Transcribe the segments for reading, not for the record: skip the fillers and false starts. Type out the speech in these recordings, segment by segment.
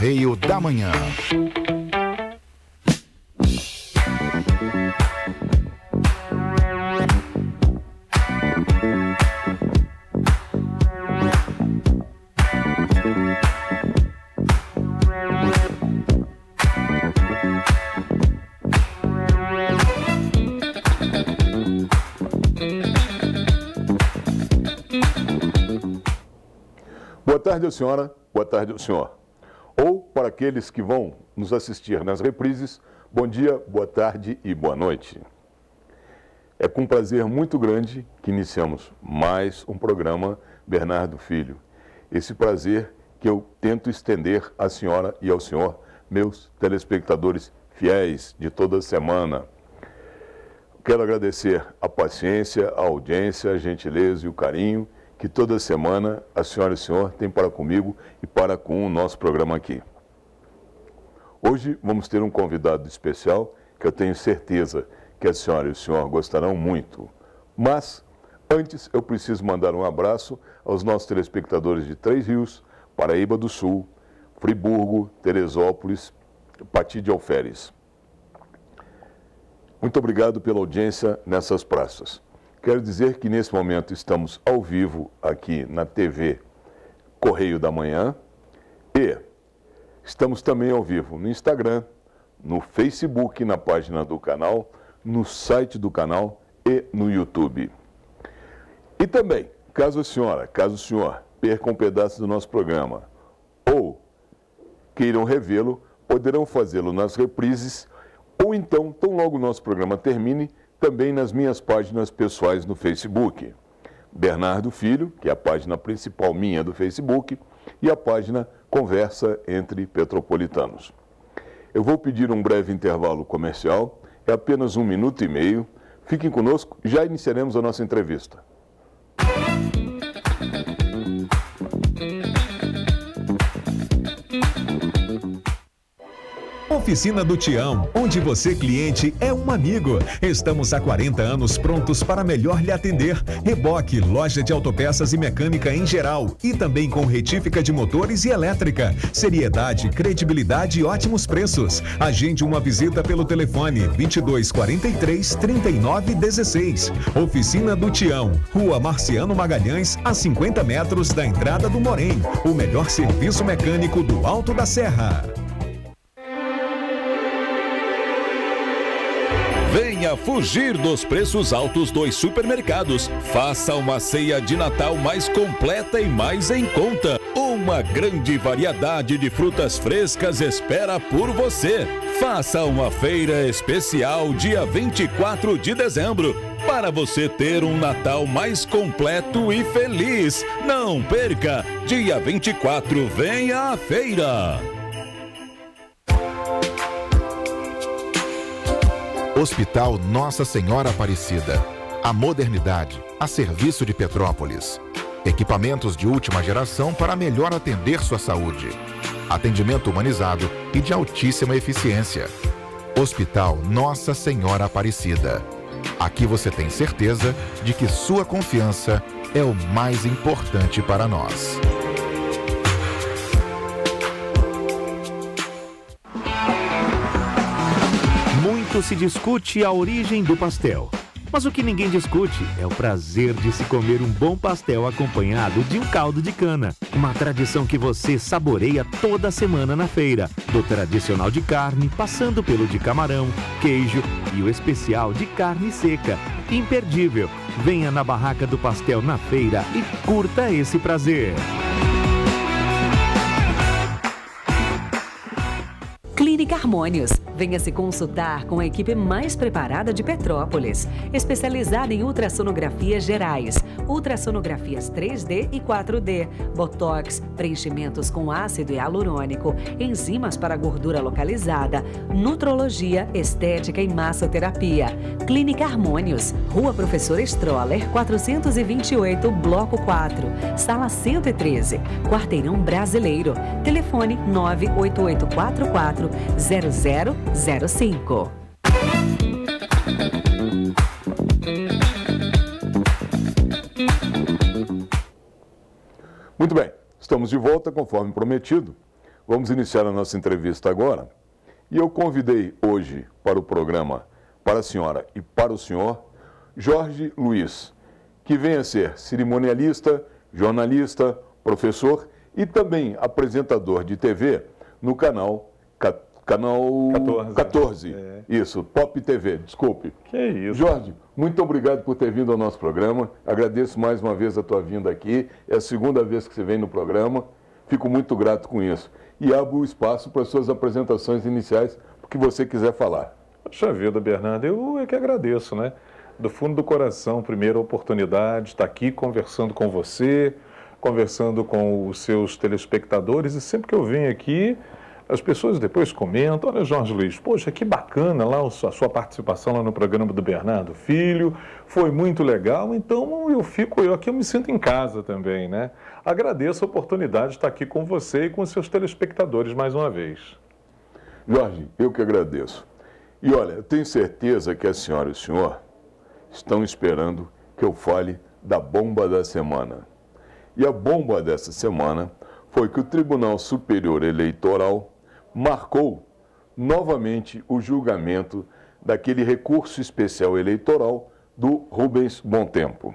Correio da Manhã. Boa tarde, a senhora. Boa tarde, ao senhor. Ou, para aqueles que vão nos assistir nas reprises, bom dia, boa tarde e boa noite. É com prazer muito grande que iniciamos mais um programa Bernardo Filho. Esse prazer que eu tento estender à senhora e ao senhor, meus telespectadores fiéis de toda semana. Quero agradecer a paciência, a audiência, a gentileza e o carinho que toda semana a senhora e o senhor têm para comigo e para com o nosso programa aqui. Hoje vamos ter um convidado especial que eu tenho certeza que a senhora e o senhor gostarão muito. Mas, antes, eu preciso mandar um abraço aos nossos telespectadores de Três Rios, Paraíba do Sul, Friburgo, Teresópolis, Pati de Alferes. Muito obrigado pela audiência nessas praças. Quero dizer que nesse momento estamos ao vivo aqui na TV Correio da Manhã e estamos também ao vivo no Instagram, no Facebook, na página do canal, no site do canal e no YouTube. E também, caso o senhor perca um pedaço do nosso programa ou queiram revê-lo, poderão fazê-lo nas reprises ou então, tão logo o nosso programa termine, também nas minhas páginas pessoais no Facebook. Bernardo Filho, que é a página principal minha do Facebook, e a página Conversa entre Petropolitanos. Eu vou pedir um breve intervalo comercial, é apenas 1 minuto e meio. Fiquem conosco, já iniciaremos a nossa entrevista. Oficina do Tião, onde você, cliente, é um amigo. Estamos há 40 anos prontos para melhor lhe atender. Reboque, loja de autopeças e mecânica em geral. E também com retífica de motores e elétrica. Seriedade, credibilidade e ótimos preços. Agende uma visita pelo telefone 2243 3916. Oficina do Tião, Rua Marciano Magalhães, a 50 metros da entrada do Morém. O melhor serviço mecânico do Alto da Serra. Venha fugir dos preços altos dos supermercados. Faça uma ceia de Natal mais completa e mais em conta. Uma grande variedade de frutas frescas espera por você. Faça uma feira especial dia 24 de dezembro. Para você ter um Natal mais completo e feliz. Não perca! Dia 24, venha à feira! Hospital Nossa Senhora Aparecida. A modernidade a serviço de Petrópolis. Equipamentos de última geração para melhor atender sua saúde. Atendimento humanizado e de altíssima eficiência. Hospital Nossa Senhora Aparecida. Aqui você tem certeza de que sua confiança é o mais importante para nós. Muito se discute a origem do pastel, mas o que ninguém discute é o prazer de se comer um bom pastel acompanhado de um caldo de cana. Uma tradição que você saboreia toda semana na feira, do tradicional de carne, passando pelo de camarão, queijo e o especial de carne seca. Imperdível! Venha na Barraca do Pastel na feira e curta esse prazer. Clínica Harmônios. Venha se consultar com a equipe mais preparada de Petrópolis, especializada em ultrassonografias gerais, ultrassonografias 3D e 4D, botox, preenchimentos com ácido hialurônico, enzimas para gordura localizada, nutrologia, estética e massoterapia. Clínica Harmônios, Rua Professor Stroller, 428, Bloco 4, Sala 113, Quarteirão Brasileiro. Telefone 98844 0005. Muito bem, estamos de volta conforme prometido. Vamos iniciar a nossa entrevista agora. E eu convidei hoje para o programa, para a senhora e para o senhor, Jorge Luiz, que vem a ser cerimonialista, jornalista, professor e também apresentador de TV no canal 14. Isso, Pop TV, desculpe. Que isso. Jorge, muito obrigado por ter vindo ao nosso programa. Agradeço mais uma vez a tua vinda aqui. É a segunda vez que você vem no programa. Fico muito grato com isso. E abro o espaço para as suas apresentações iniciais, o que você quiser falar. Poxa vida, Bernardo, eu é que agradeço, né? Do fundo do coração, primeira oportunidade, estar aqui conversando com você, conversando com os seus telespectadores, e sempre que eu venho aqui, as pessoas depois comentam: olha, Jorge Luiz, poxa, que bacana lá a sua participação lá no programa do Bernardo Filho, foi muito legal, então eu aqui eu me sinto em casa também, né? Agradeço a oportunidade de estar aqui com você e com os seus telespectadores mais uma vez. Jorge, eu que agradeço. E olha, eu tenho certeza que a senhora e o senhor estão esperando que eu fale da bomba da semana. E a bomba dessa semana foi que o Tribunal Superior Eleitoral marcou novamente o julgamento daquele recurso especial eleitoral do Rubens Bontempo.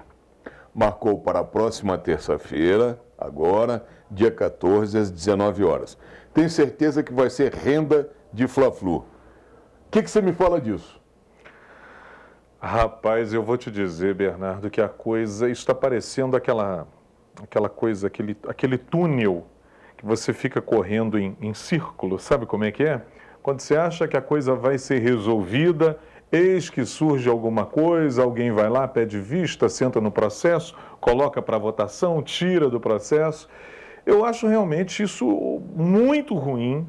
Marcou para a próxima terça-feira, agora, dia 14, às 19 horas. Tenho certeza que vai ser renda de Fla-Flu. O que você me fala disso? Rapaz, eu vou te dizer, Bernardo, que a coisa está parecendo aquela coisa, aquele túnel que você fica correndo em círculo, sabe como é que é? Quando você acha que a coisa vai ser resolvida, eis que surge alguma coisa, alguém vai lá, pede vista, senta no processo, coloca para votação, tira do processo. Eu acho realmente isso muito ruim.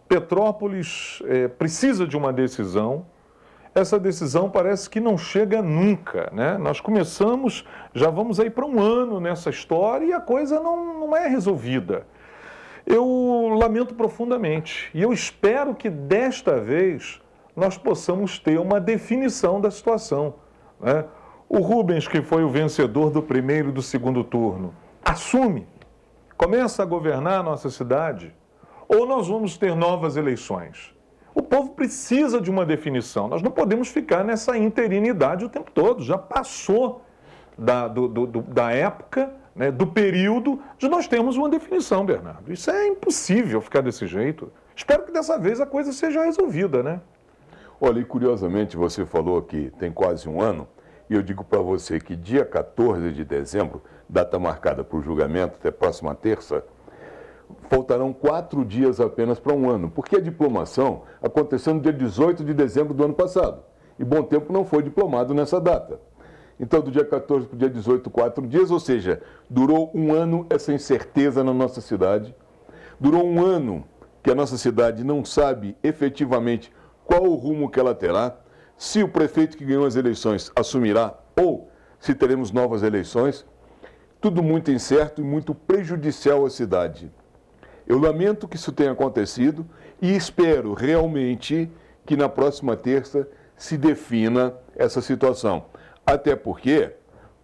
Petrópolis precisa de uma decisão. Essa decisão parece que não chega nunca, né? Nós começamos, já vamos aí para um ano nessa história e a coisa não é resolvida. Eu lamento profundamente e eu espero que desta vez nós possamos ter uma definição da situação, né? O Rubens, que foi o vencedor do primeiro e do segundo turno, assume, começa a governar a nossa cidade, ou nós vamos ter novas eleições? O povo precisa de uma definição. Nós não podemos ficar nessa interinidade o tempo todo. Já passou da época, né, do período de nós termos uma definição, Bernardo. Isso é impossível ficar desse jeito. Espero que dessa vez a coisa seja resolvida, né? Olha, e curiosamente você falou que tem quase um ano, e eu digo para você que dia 14 de dezembro, data marcada para o julgamento, até próxima terça, faltarão 4 dias apenas para um ano, porque a diplomação aconteceu no dia 18 de dezembro do ano passado, e Bontempo não foi diplomado nessa data. Então, do dia 14 para o dia 18, 4 dias, ou seja, durou um ano essa incerteza na nossa cidade, durou um ano que a nossa cidade não sabe efetivamente qual o rumo que ela terá, se o prefeito que ganhou as eleições assumirá ou se teremos novas eleições, tudo muito incerto e muito prejudicial à cidade. Eu lamento que isso tenha acontecido e espero realmente que na próxima terça se defina essa situação. Até porque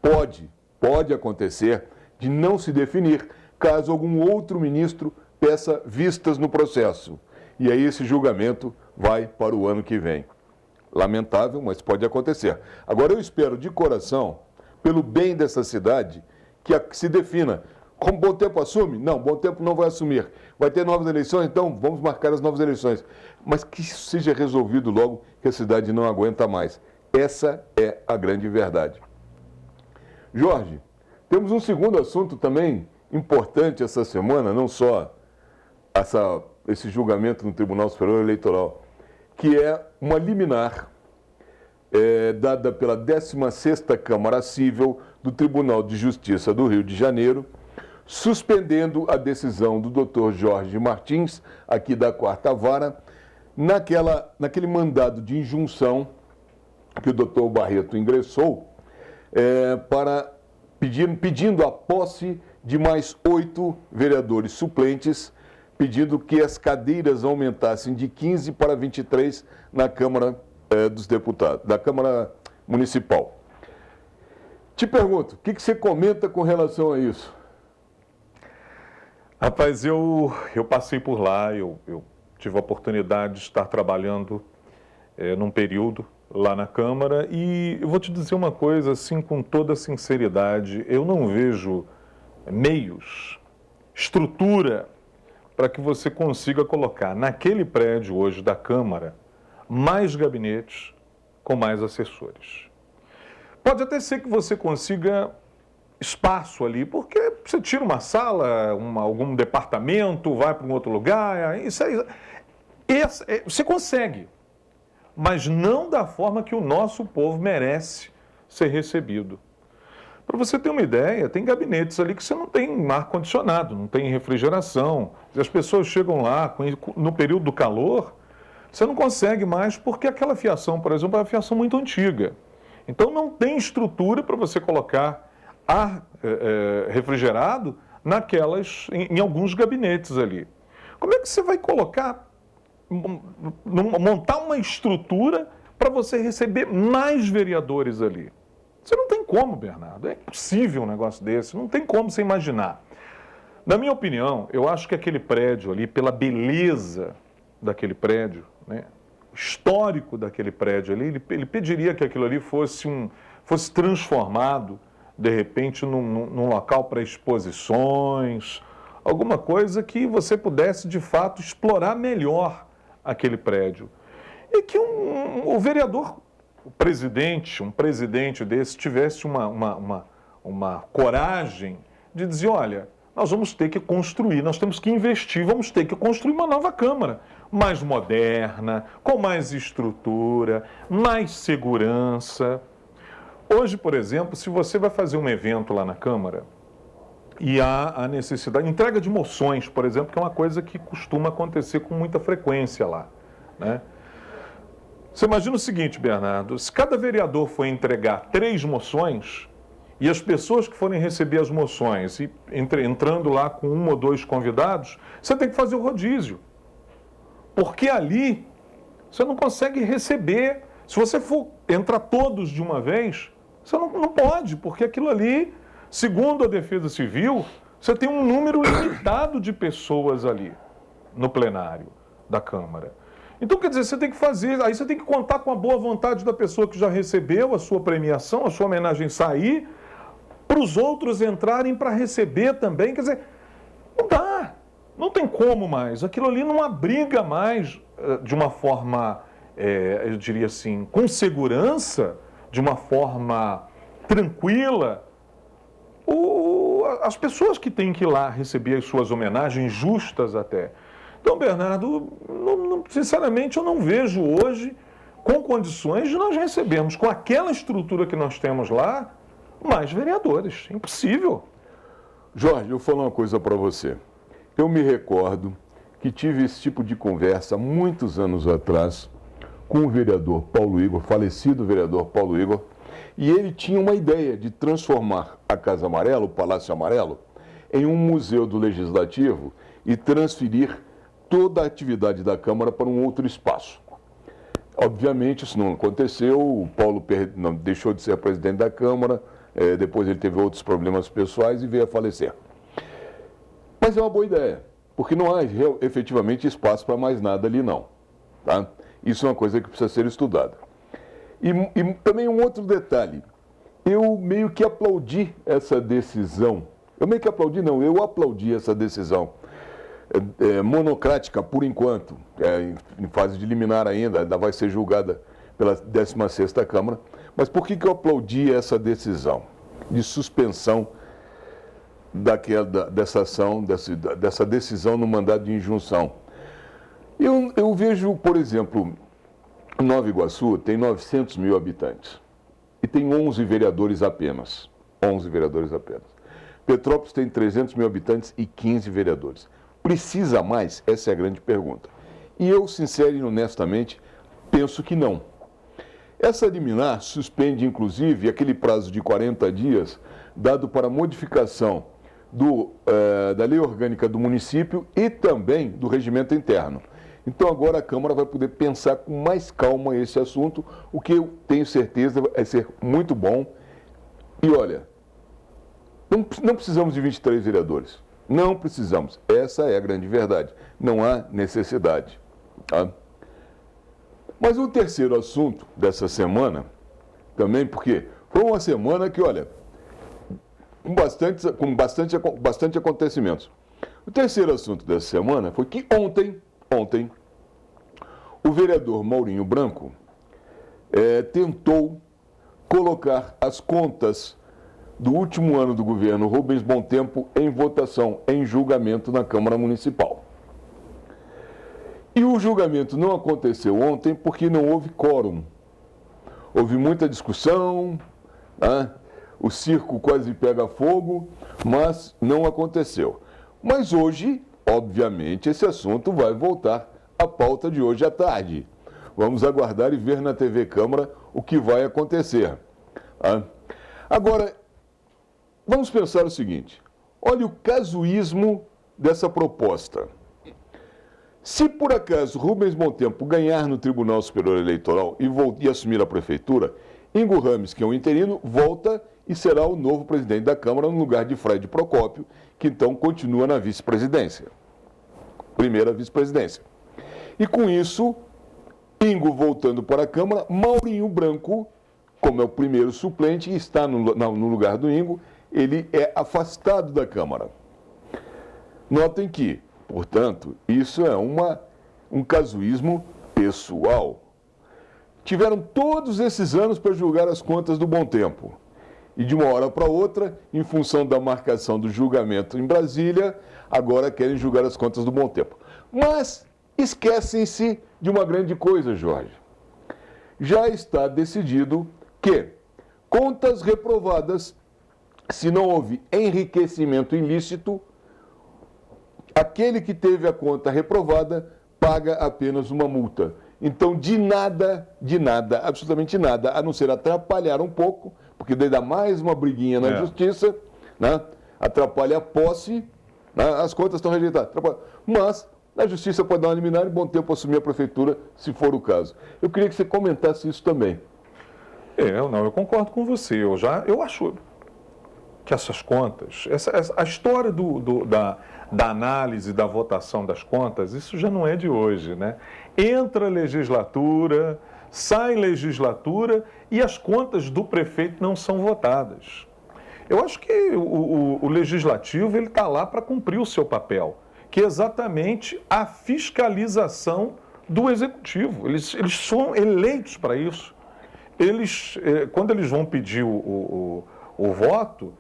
pode acontecer de não se definir caso algum outro ministro peça vistas no processo. E aí esse julgamento vai para o ano que vem. Lamentável, mas pode acontecer. Agora eu espero de coração, pelo bem dessa cidade, que se defina. Como Bontempo assume? Não, Bontempo não vai assumir. Vai ter novas eleições? Então vamos marcar as novas eleições. Mas que isso seja resolvido logo, que a cidade não aguenta mais. Essa é a grande verdade. Jorge, temos um segundo assunto também importante essa semana, não só esse julgamento no Tribunal Superior Eleitoral, que é uma liminar dada pela 16ª Câmara Cível do Tribunal de Justiça do Rio de Janeiro, suspendendo a decisão do Dr. Jorge Martins, aqui da 4ª Vara, naquele mandado de injunção que o Dr. Barreto ingressou, pedindo a posse de mais 8 vereadores suplentes, pedindo que as cadeiras aumentassem de 15 para 23 na Câmara dos Deputados, da Câmara Municipal. Te pergunto, o que você comenta com relação a isso? Rapaz, eu passei por lá, eu tive a oportunidade de estar trabalhando num período lá na Câmara e eu vou te dizer uma coisa, assim, com toda sinceridade, eu não vejo meios, estrutura para que você consiga colocar naquele prédio hoje da Câmara mais gabinetes com mais assessores. Pode até ser que você consiga espaço ali, porque você tira uma sala, algum departamento, vai para um outro lugar, isso aí, você consegue, mas não da forma que o nosso povo merece ser recebido. Para você ter uma ideia, tem gabinetes ali que você não tem ar-condicionado, não tem refrigeração, as pessoas chegam lá no período do calor, você não consegue mais porque aquela fiação, por exemplo, é uma fiação muito antiga. Então não tem estrutura para você colocar ar refrigerado em alguns gabinetes ali. Como é que você vai montar uma estrutura para você receber mais vereadores ali? Você não tem como, Bernardo, é impossível um negócio desse, não tem como você imaginar. Na minha opinião, eu acho que aquele prédio ali, pela beleza daquele prédio, né, histórico daquele prédio ali, ele pediria que aquilo ali fosse transformado de repente num local para exposições, alguma coisa que você pudesse de fato explorar melhor aquele prédio. E que o vereador, um presidente desse, tivesse uma coragem de dizer, olha, nós vamos ter que construir, nós temos que investir, vamos ter que construir uma nova Câmara, mais moderna, com mais estrutura, mais segurança. Hoje, por exemplo, se você vai fazer um evento lá na Câmara e há a necessidade, entrega de moções, por exemplo, que é uma coisa que costuma acontecer com muita frequência lá, né? Você imagina o seguinte, Bernardo, se cada vereador for entregar 3 moções e as pessoas que forem receber as moções e entrando lá com 1 ou 2 convidados, você tem que fazer o rodízio. Porque ali você não consegue receber. Se você for entrar todos de uma vez, você não pode, porque aquilo ali, segundo a Defesa Civil, você tem um número limitado de pessoas ali no plenário da Câmara. Então, quer dizer, você tem que fazer, aí você tem que contar com a boa vontade da pessoa que já recebeu a sua premiação, a sua homenagem sair, para os outros entrarem para receber também. Quer dizer, não dá, não tem como mais. Aquilo ali não abriga mais de uma forma, eu diria assim, com segurança, de uma forma tranquila, as pessoas que têm que ir lá receber as suas homenagens, justas até. Então, Bernardo, sinceramente, eu não vejo hoje, com condições de nós recebermos, com aquela estrutura que nós temos lá, mais vereadores. Impossível. Jorge, eu vou falar uma coisa para você. Eu me recordo que tive esse tipo de conversa muitos anos atrás com o vereador Paulo Igor, falecido vereador Paulo Igor, e ele tinha uma ideia de transformar a Casa Amarela, o Palácio Amarelo, em um museu do Legislativo e transferir toda a atividade da Câmara para um outro espaço. Obviamente, isso não aconteceu, o Paulo deixou de ser presidente da Câmara, depois ele teve outros problemas pessoais e veio a falecer. Mas é uma boa ideia, porque não há efetivamente espaço para mais nada ali não. Tá? Isso é uma coisa que precisa ser estudada. E também um outro detalhe, eu meio que aplaudi essa decisão, eu aplaudi essa decisão monocrática por enquanto, em fase de liminar ainda vai ser julgada pela 16ª Câmara, mas por que eu aplaudi essa decisão de suspensão dessa ação, dessa decisão no mandado de injunção? Eu vejo, por exemplo, Nova Iguaçu tem 900 mil habitantes e tem 11 vereadores apenas. 11 vereadores apenas. Petrópolis tem 300 mil habitantes e 15 vereadores. Precisa mais? Essa é a grande pergunta. E eu, sincero e honestamente, penso que não. Essa liminar suspende, inclusive, aquele prazo de 40 dias dado para modificação da lei orgânica do município e também do regimento interno. Então agora a Câmara vai poder pensar com mais calma esse assunto, o que eu tenho certeza vai ser muito bom. E olha, não precisamos de 23 vereadores. Não precisamos. Essa é a grande verdade. Não há necessidade. Tá? Mas o terceiro assunto dessa semana, também porque foi uma semana que, olha, com bastante acontecimentos. O terceiro assunto dessa semana foi que ontem, o vereador Maurinho Branco tentou colocar as contas do último ano do governo Rubens Bom Tempo em votação, em julgamento na Câmara Municipal. E o julgamento não aconteceu ontem porque não houve quórum. Houve muita discussão, né? O circo quase pega fogo, mas não aconteceu. Mas hoje, obviamente, esse assunto vai voltar à pauta de hoje à tarde. Vamos aguardar e ver na TV Câmara o que vai acontecer. Tá? Agora, vamos pensar o seguinte, olha o casuísmo dessa proposta. Se por acaso Rubens Bom Tempo ganhar no Tribunal Superior Eleitoral e assumir a prefeitura, Ingo Rames, que é um interino, volta e será o novo presidente da Câmara no lugar de Fred Procópio, que então continua na vice-presidência. Primeira vice-presidência. E com isso, Ingo voltando para a Câmara, Maurinho Branco, como é o primeiro suplente e está no lugar do Ingo, ele é afastado da Câmara. Notem que, portanto, isso é um casuísmo pessoal. Tiveram todos esses anos para julgar as contas do Bom Tempo. E de uma hora para outra, em função da marcação do julgamento em Brasília, agora querem julgar as contas do Bom Tempo. Mas esquecem-se de uma grande coisa, Jorge. Já está decidido que contas reprovadas, se não houve enriquecimento ilícito, aquele que teve a conta reprovada paga apenas uma multa. Então, de nada, absolutamente nada, a não ser atrapalhar um pouco, porque daí dá mais uma briguinha na justiça, né? Atrapalha a posse, né? As contas estão rejeitadas. Mas a justiça pode dar uma liminar e Bom Tempo assumir a prefeitura, se for o caso. Eu queria que você comentasse isso também. Eu concordo com você. Eu acho que essas contas, a história da análise, da votação das contas, isso já não é de hoje, né? Entra a legislatura, sai legislatura e as contas do prefeito não são votadas. Eu acho que o legislativo ele está lá para cumprir o seu papel, que é exatamente a fiscalização do executivo. Eles são eleitos para isso. Quando eles vão pedir o voto,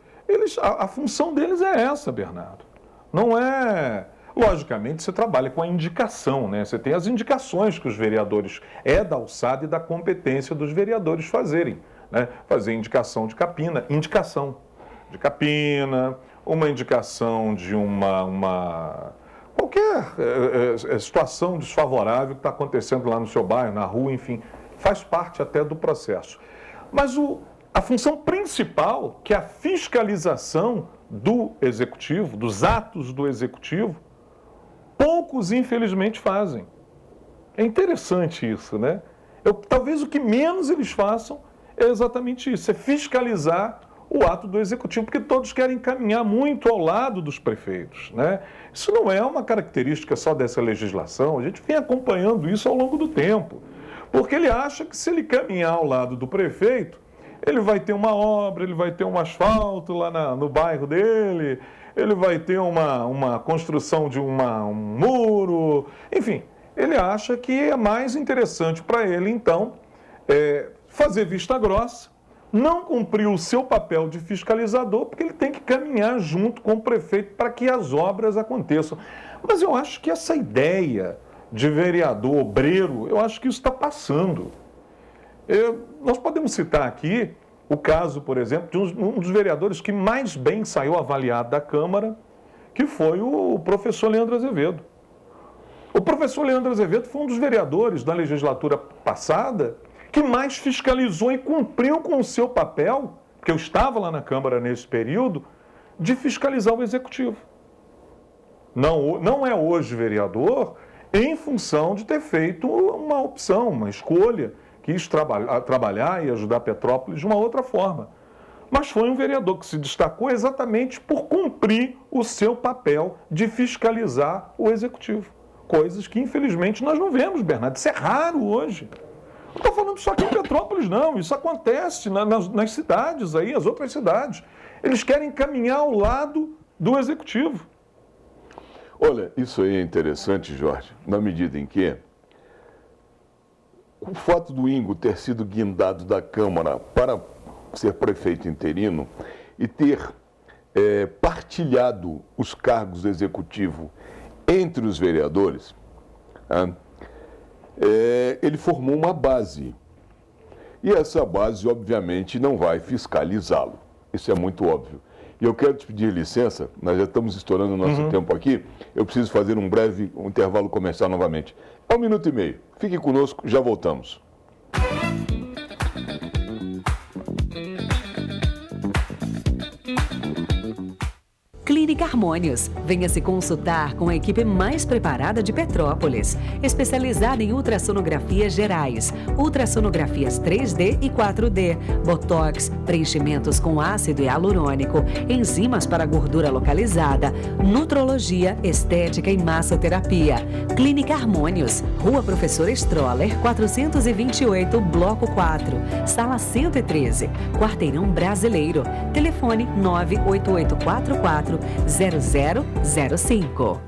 a função deles é essa, Bernardo. Não é... Logicamente, você trabalha com a indicação, né? Você tem as indicações que os vereadores... É da alçada e da competência dos vereadores fazerem, né? Fazer indicação de capina, uma indicação de qualquer situação desfavorável que está acontecendo lá no seu bairro, na rua, enfim, faz parte até do processo. Mas a função principal, que é a fiscalização do executivo, dos atos do executivo, poucos, infelizmente, fazem. É interessante isso, né? Talvez o que menos eles façam é exatamente isso, é fiscalizar o ato do executivo, porque todos querem caminhar muito ao lado dos prefeitos, né? Isso não é uma característica só dessa legislação, a gente vem acompanhando isso ao longo do tempo, porque ele acha que se ele caminhar ao lado do prefeito, ele vai ter uma obra, ele vai ter um asfalto lá no bairro dele, ele vai ter uma construção de um muro, enfim, ele acha que é mais interessante para ele, então, fazer vista grossa, não cumprir o seu papel de fiscalizador, porque ele tem que caminhar junto com o prefeito para que as obras aconteçam. Mas eu acho que essa ideia de vereador obreiro, eu acho que isso está passando. Nós podemos citar aqui o caso, por exemplo, de um dos vereadores que mais bem saiu avaliado da Câmara, que foi o professor Leandro Azevedo. O professor Leandro Azevedo foi um dos vereadores da legislatura passada que mais fiscalizou e cumpriu com o seu papel, porque eu estava lá na Câmara nesse período, de fiscalizar o Executivo. Não é hoje vereador em função de ter feito uma opção, uma escolha, quis trabalhar e ajudar Petrópolis de uma outra forma. mas foi um vereador que se destacou exatamente por cumprir o seu papel de fiscalizar o executivo. Coisas que, infelizmente, nós não vemos, Bernardo. Isso é raro hoje. Não estou falando só aqui em Petrópolis, não. Isso acontece nas cidades aí, as outras cidades. Eles querem caminhar ao lado do executivo. Olha, isso aí é interessante, Jorge, na medida em que o fato do Ingo ter sido guindado da Câmara para ser prefeito interino e ter partilhado os cargos do executivo entre os vereadores, ele formou uma base. E essa base, obviamente, não vai fiscalizá-lo. Isso é muito óbvio. E eu quero te pedir licença, nós já estamos estourando o nosso tempo aqui, eu preciso fazer um breve intervalo comercial novamente. É 1 minuto e meio. Fique conosco, já voltamos. Clínica Harmônios. Venha se consultar com a equipe mais preparada de Petrópolis, especializada em ultrassonografias gerais, ultrassonografias 3D e 4D, botox, preenchimentos com ácido hialurônico, enzimas para gordura localizada, nutrologia, estética e massoterapia. Clínica Harmônios, Rua Professor Stroller, 428, Bloco 4, Sala 113, Quarteirão Brasileiro. Telefone 98844 0005.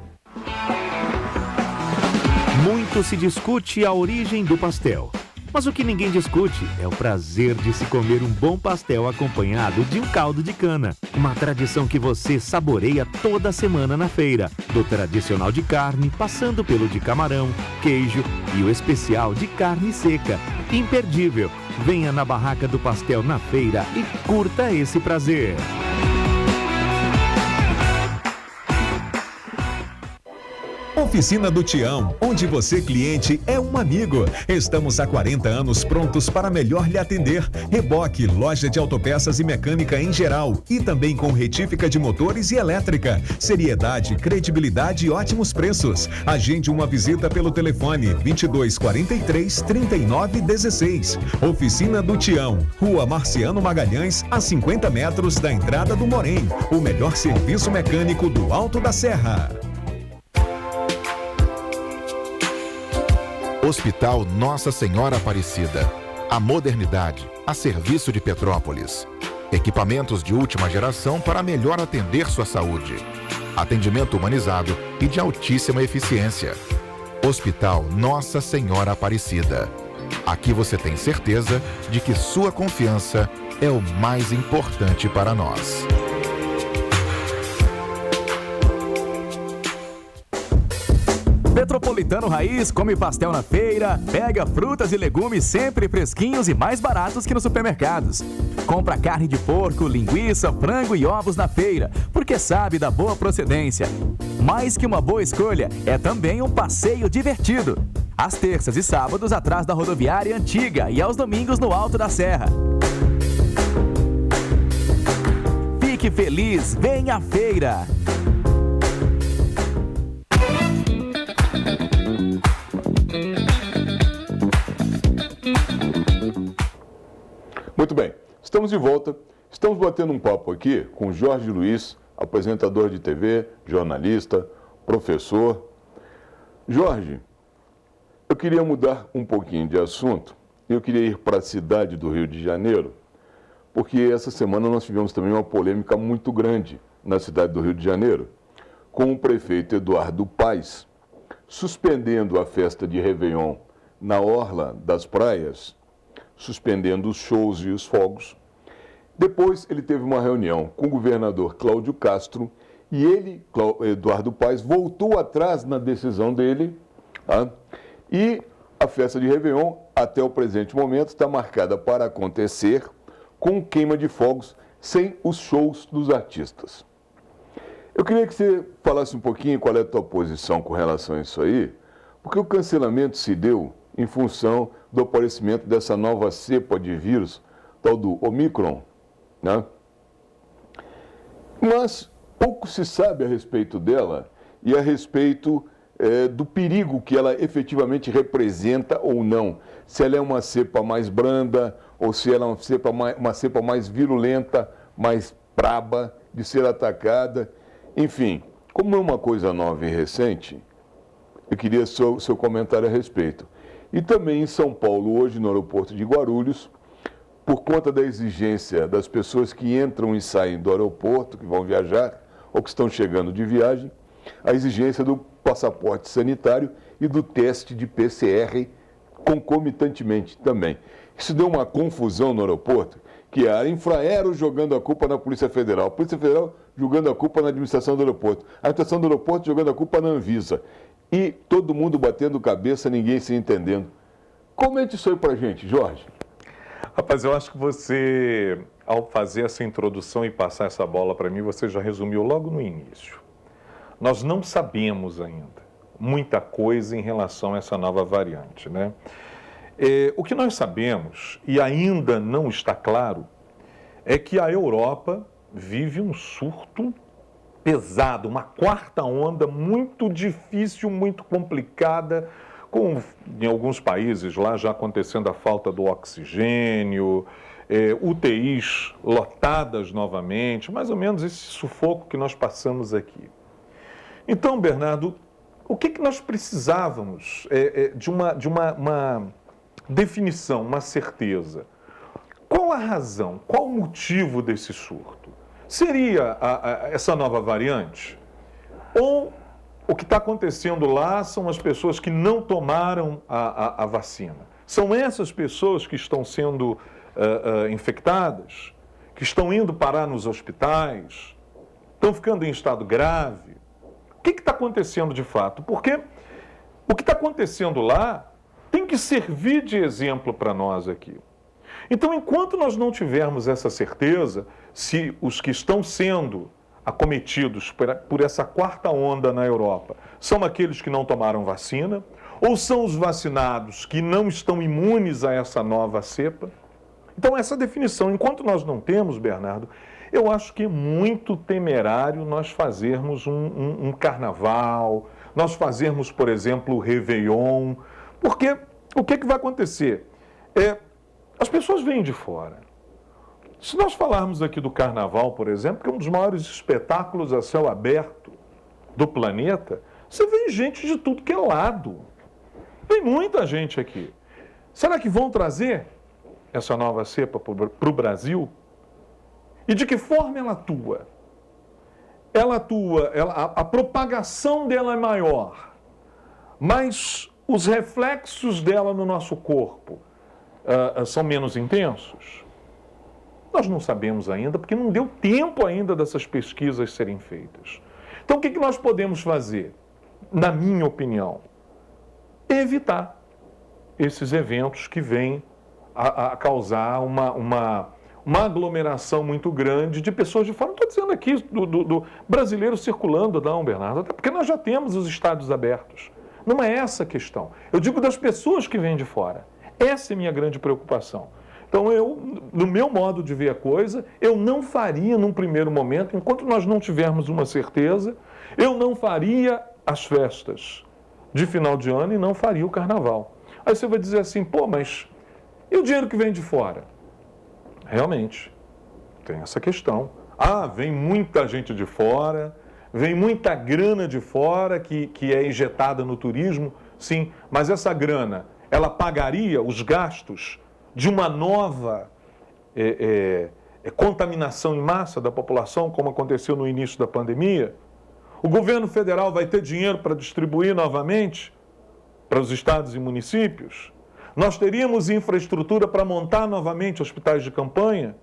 Muito se discute a origem do pastel. Mas o que ninguém discute é o prazer de se comer um bom pastel acompanhado de um caldo de cana. Uma tradição que você saboreia toda semana na feira. Do tradicional de carne, passando pelo de camarão, queijo e o especial de carne seca. Imperdível! Venha na Barraca do Pastel na feira e curta esse prazer. Oficina do Tião, onde você, cliente, é um amigo. Estamos há 40 anos prontos para melhor lhe atender. Reboque, loja de autopeças e mecânica em geral. E também com retífica de motores e elétrica. Seriedade, credibilidade e ótimos preços. Agende uma visita pelo telefone 2243 3916. Oficina do Tião, Rua Marciano Magalhães, a 50 metros da entrada do Morém. O melhor serviço mecânico do Alto da Serra. Hospital Nossa Senhora Aparecida. A modernidade a serviço de Petrópolis. Equipamentos de última geração para melhor atender sua saúde. Atendimento humanizado e de altíssima eficiência. Hospital Nossa Senhora Aparecida. Aqui você tem certeza de que sua confiança é o mais importante para nós. Petropolitano Raiz come pastel na feira, pega frutas e legumes sempre fresquinhos e mais baratos que nos supermercados. Compra carne de porco, linguiça, frango e ovos na feira, porque sabe da boa procedência. Mais que uma boa escolha, é também um passeio divertido. Às terças e sábados atrás da rodoviária antiga e aos domingos no Alto da Serra. Fique feliz, venha à feira! Muito bem, estamos de volta. Estamos batendo um papo aqui com Jorge Luiz, apresentador de TV, jornalista, professor. Jorge, eu queria mudar um pouquinho de assunto. Eu queria ir para a cidade do Rio de Janeiro, porque essa semana nós tivemos também uma polêmica muito grande na cidade do Rio de Janeiro, com o prefeito Eduardo Paes suspendendo a festa de Réveillon na orla das praias, suspendendo os shows e os fogos. Depois ele teve uma reunião com o governador Cláudio Castro e ele, Eduardo Paes, voltou atrás na decisão dele, e a festa de Réveillon, até o presente momento, está marcada para acontecer com queima de fogos sem os shows dos artistas. Eu queria que você falasse um pouquinho qual é a tua posição com relação a isso aí, porque o cancelamento se deu em função do aparecimento dessa nova cepa de vírus, tal do Omicron, né? Mas pouco se sabe a respeito dela e a respeito do perigo que ela efetivamente representa ou não. se ela é uma cepa mais branda ou se ela é uma cepa mais virulenta, mais braba de ser atacada. Enfim, como é uma coisa nova e recente, eu queria seu comentário a respeito. E também em São Paulo, hoje no aeroporto de Guarulhos, por conta da exigência das pessoas que entram e saem do aeroporto, que vão viajar ou que estão chegando de viagem, a exigência do passaporte sanitário e do teste de PCR concomitantemente também. Isso deu uma confusão no aeroporto, que a Infraero jogando a culpa na Polícia Federal, a Polícia Federal jogando a culpa na administração do aeroporto, a administração do aeroporto jogando a culpa na Anvisa. E todo mundo batendo cabeça, ninguém se entendendo. Comente isso aí pra gente, Jorge. Rapaz, eu acho que você, ao fazer essa introdução e passar essa bola para mim, você já resumiu logo no início. Nós não sabemos ainda muita coisa em relação a essa nova variante, né? O que nós sabemos, e ainda não está claro, é que a Europa vive um surto pesado, uma quarta onda muito difícil, muito complicada, com em alguns países lá já acontecendo a falta do oxigênio, UTIs lotadas novamente, mais ou menos esse sufoco que nós passamos aqui. Então, Bernardo, o que nós precisávamos de uma definição, uma certeza? Qual a razão, qual o motivo desse surto? Seria essa nova variante? Ou o que está acontecendo lá são as pessoas que não tomaram a vacina? São essas pessoas que estão sendo infectadas, que estão indo parar nos hospitais, estão ficando em estado grave? O que está acontecendo de fato? Porque o que está acontecendo lá tem que servir de exemplo para nós aqui. Então, enquanto nós não tivermos essa certeza, se os que estão sendo acometidos por essa quarta onda na Europa são aqueles que não tomaram vacina, ou são os vacinados que não estão imunes a essa nova cepa? Então, essa definição, enquanto nós não temos, Bernardo, eu acho que é muito temerário nós fazermos um carnaval, nós fazermos, por exemplo, o Réveillon, porque o que vai acontecer? As pessoas vêm de fora. Se nós falarmos aqui do carnaval, por exemplo, que é um dos maiores espetáculos a céu aberto do planeta, você vê gente de tudo que é lado. Tem muita gente aqui. Será que vão trazer essa nova cepa para o Brasil? E de que forma ela atua? A propagação dela é maior, mas os reflexos dela no nosso corpo são menos intensos? Nós não sabemos ainda, porque não deu tempo ainda dessas pesquisas serem feitas. Então, o que nós podemos fazer, na minha opinião? Evitar esses eventos que vêm a causar uma aglomeração muito grande de pessoas de fora. Não estou dizendo aqui do brasileiro circulando, não, Bernardo, até porque nós já temos os estádios abertos. Não é essa a questão. Eu digo das pessoas que vêm de fora. Essa é a minha grande preocupação. Então, no meu modo de ver a coisa, eu não faria num primeiro momento, enquanto nós não tivermos uma certeza, eu não faria as festas de final de ano e não faria o carnaval. Aí você vai dizer assim, pô, mas e o dinheiro que vem de fora? Realmente, tem essa questão. Vem muita gente de fora, vem muita grana de fora que é injetada no turismo, sim, mas essa grana, ela pagaria os gastos de uma nova contaminação em massa da população, como aconteceu no início da pandemia? O governo federal vai ter dinheiro para distribuir novamente para os estados e municípios? Nós teríamos infraestrutura para montar novamente hospitais de campanha,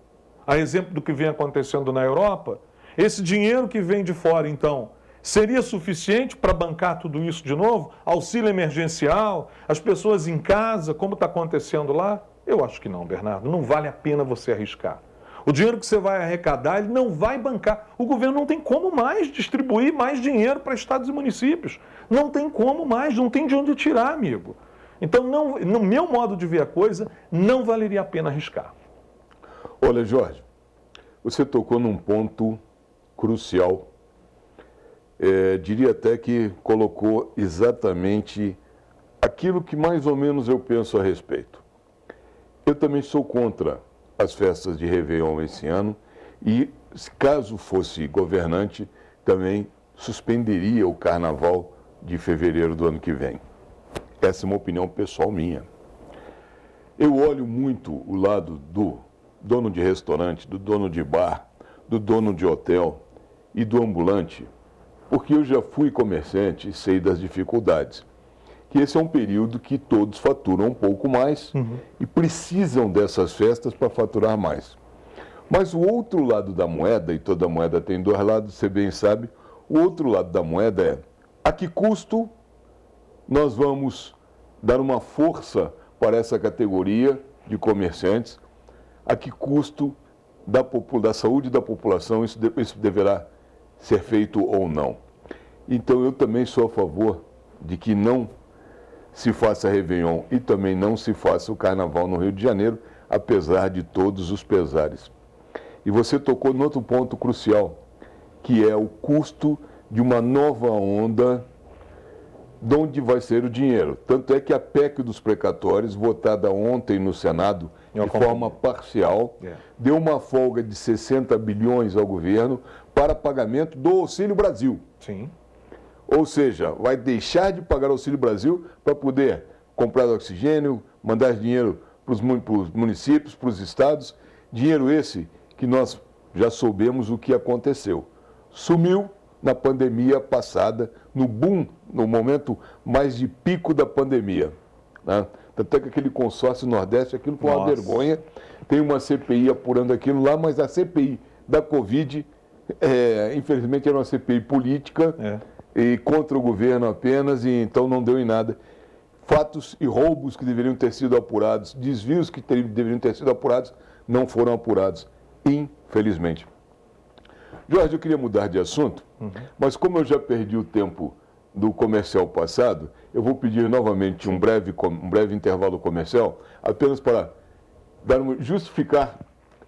a exemplo do que vem acontecendo na Europa? Esse dinheiro que vem de fora, então, seria suficiente para bancar tudo isso de novo? Auxílio emergencial, as pessoas em casa, como está acontecendo lá? Eu acho que não, Bernardo, não vale a pena você arriscar. O dinheiro que você vai arrecadar, ele não vai bancar. O governo não tem como mais distribuir mais dinheiro para estados e municípios. Não tem como mais, não tem de onde tirar, amigo. Então, no meu modo de ver a coisa, não valeria a pena arriscar. Olha, Jorge, você tocou num ponto crucial. Diria até que colocou exatamente aquilo que mais ou menos eu penso a respeito. Eu também sou contra as festas de Réveillon esse ano e, caso fosse governante, também suspenderia o carnaval de fevereiro do ano que vem. Essa é uma opinião pessoal minha. Eu olho muito o lado do dono de restaurante, do dono de bar, do dono de hotel e do ambulante, porque eu já fui comerciante e sei das dificuldades. Que esse é um período que todos faturam um pouco mais e precisam dessas festas para faturar mais. Mas o outro lado da moeda, e toda moeda tem dois lados, você bem sabe, o outro lado da moeda é a que custo nós vamos dar uma força para essa categoria de comerciantes, a que custo da saúde da população isso deverá ser feito ou não. Então eu também sou a favor de que não se faça Réveillon e também não se faça o Carnaval no Rio de Janeiro, apesar de todos os pesares. E você tocou no outro ponto crucial, que é o custo de uma nova onda, de onde vai ser o dinheiro. Tanto é que a PEC dos precatórios, votada ontem no Senado, de forma parcial, deu uma folga de 60 bilhões ao governo para pagamento do Auxílio Brasil. Sim. Ou seja, vai deixar de pagar o Auxílio Brasil para poder comprar oxigênio, mandar dinheiro para os municípios, para os estados. Dinheiro esse que nós já soubemos o que aconteceu. Sumiu na pandemia passada, no boom, no momento mais de pico da pandemia. Né? Tanto é que aquele consórcio Nordeste, aquilo foi uma vergonha. Tem uma CPI apurando aquilo lá, mas a CPI da Covid, infelizmente, era uma CPI política. E contra o governo apenas, e então não deu em nada. Fatos e roubos que deveriam ter sido apurados, desvios que deveriam ter sido apurados, não foram apurados, infelizmente. Jorge, eu queria mudar de assunto, mas como eu já perdi o tempo do comercial passado, eu vou pedir novamente um breve intervalo comercial, apenas para justificar,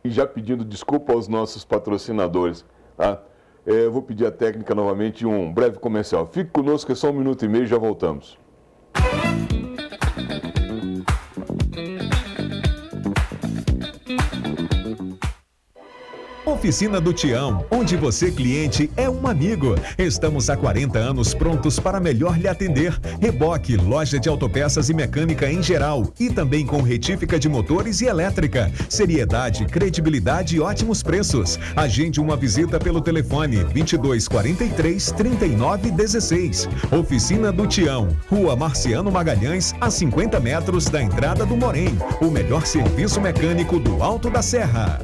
e já pedindo desculpa aos nossos patrocinadores, tá? Eu vou pedir à técnica novamente um breve comercial. Fique conosco, é só 1 minuto e meio e já voltamos. Oficina do Tião, onde você, cliente, é um amigo. Estamos há 40 anos prontos para melhor lhe atender. Reboque, loja de autopeças e mecânica em geral. E também com retífica de motores e elétrica. Seriedade, credibilidade e ótimos preços. Agende uma visita pelo telefone 2243 3916. Oficina do Tião, Rua Marciano Magalhães, a 50 metros da entrada do Morém. O melhor serviço mecânico do Alto da Serra.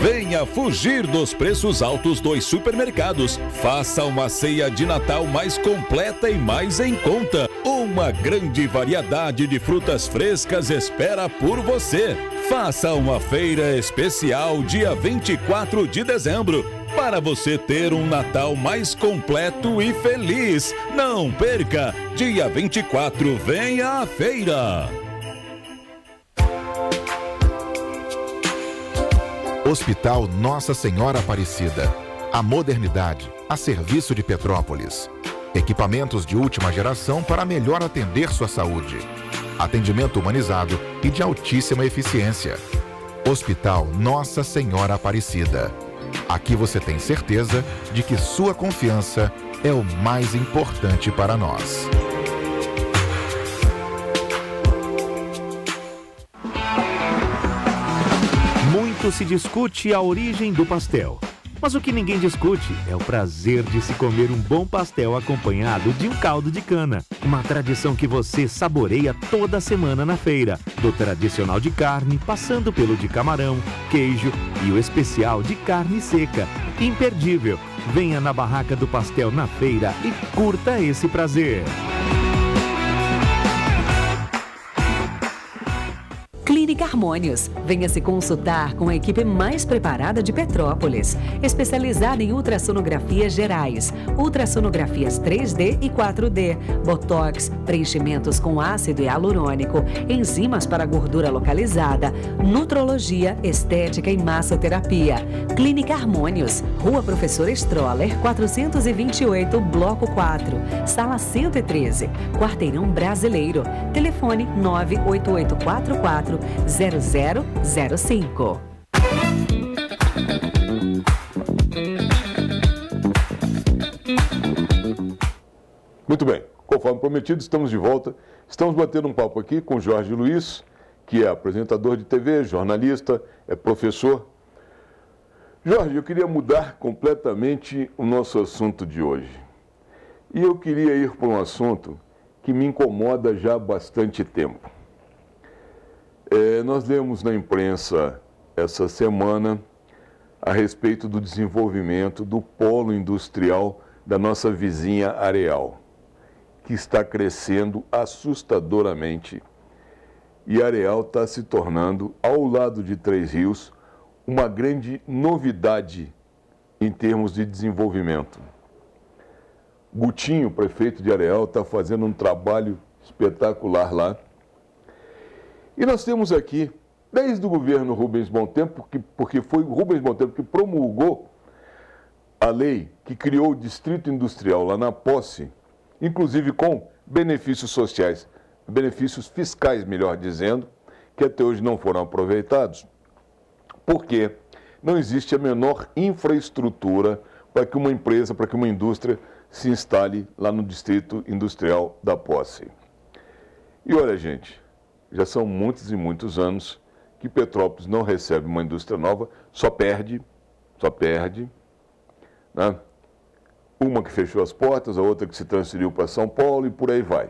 Venha fugir dos preços altos dos supermercados. Faça uma ceia de Natal mais completa e mais em conta. Uma grande variedade de frutas frescas espera por você. Faça uma feira especial dia 24 de dezembro. Para você ter um Natal mais completo e feliz. Não perca! Dia 24, venha à feira! Hospital Nossa Senhora Aparecida. A modernidade a serviço de Petrópolis. Equipamentos de última geração para melhor atender sua saúde. Atendimento humanizado e de altíssima eficiência. Hospital Nossa Senhora Aparecida. Aqui você tem certeza de que sua confiança é o mais importante para nós. Muito se discute a origem do pastel. Mas o que ninguém discute é o prazer de se comer um bom pastel acompanhado de um caldo de cana. Uma tradição que você saboreia toda semana na feira. Do tradicional de carne, passando pelo de camarão, queijo e o especial de carne seca. Imperdível! Venha na Barraca do Pastel na feira e curta esse prazer. Clínica Harmônios. Venha se consultar com a equipe mais preparada de Petrópolis, especializada em ultrassonografias gerais, ultrassonografias 3D e 4D, botox, preenchimentos com ácido hialurônico, enzimas para gordura localizada, nutrologia, estética e massoterapia. Clínica Harmônios, Rua Professor Stroller, 428, Bloco 4, Sala 113, Quarteirão Brasileiro. Telefone 98844-0005. Muito bem, conforme prometido, estamos de volta. Estamos batendo um papo aqui com Jorge Luiz, que é apresentador de TV, jornalista, é professor. Jorge, eu queria mudar completamente o nosso assunto de hoje. E eu queria ir para um assunto que me incomoda já há bastante tempo. Nós lemos na imprensa essa semana a respeito do desenvolvimento do polo industrial da nossa vizinha Areal, que está crescendo assustadoramente. E Areal está se tornando, ao lado de Três Rios, uma grande novidade em termos de desenvolvimento. Gutinho, prefeito de Areal, está fazendo um trabalho espetacular lá. E nós temos aqui, desde o governo Rubens Bom Tempo, porque foi o Rubens Bom Tempo que promulgou a lei que criou o Distrito Industrial lá na Posse, inclusive com benefícios sociais, benefícios fiscais, melhor dizendo, que até hoje não foram aproveitados, porque não existe a menor infraestrutura para que uma empresa, para que uma indústria se instale lá no Distrito Industrial da Posse. E olha, gente, já são muitos e muitos anos que Petrópolis não recebe uma indústria nova, só perde, né? Uma que fechou as portas, a outra que se transferiu para São Paulo e por aí vai.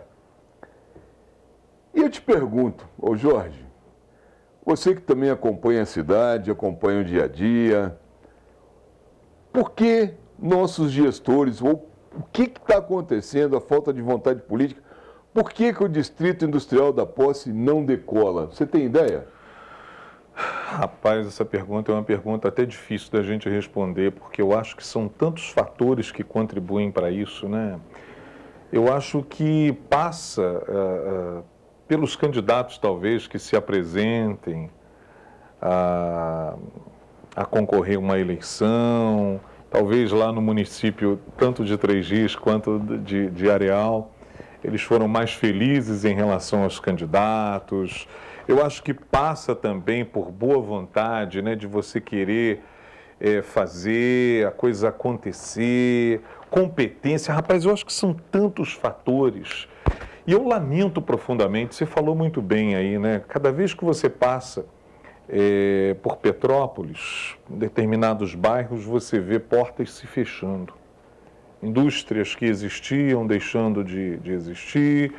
E eu te pergunto, ô Jorge, você que também acompanha a cidade, acompanha o dia a dia, por que nossos gestores, ou o que está acontecendo, a falta de vontade política, por que o Distrito Industrial da Posse não decola? Você tem ideia? Rapaz, essa pergunta é uma pergunta até difícil da gente responder, porque eu acho que são tantos fatores que contribuem para isso, né? Eu acho que passa pelos candidatos, talvez, que se apresentem a concorrer a uma eleição, talvez lá no município, tanto de Três Rios quanto de Areal, eles foram mais felizes em relação aos candidatos. Eu acho que passa também por boa vontade, né, de você querer fazer a coisa acontecer, competência. Rapaz, eu acho que são tantos fatores. E eu lamento profundamente, você falou muito bem aí, né? Cada vez que você passa por Petrópolis, em determinados bairros, você vê portas se fechando. Indústrias que existiam deixando de existir,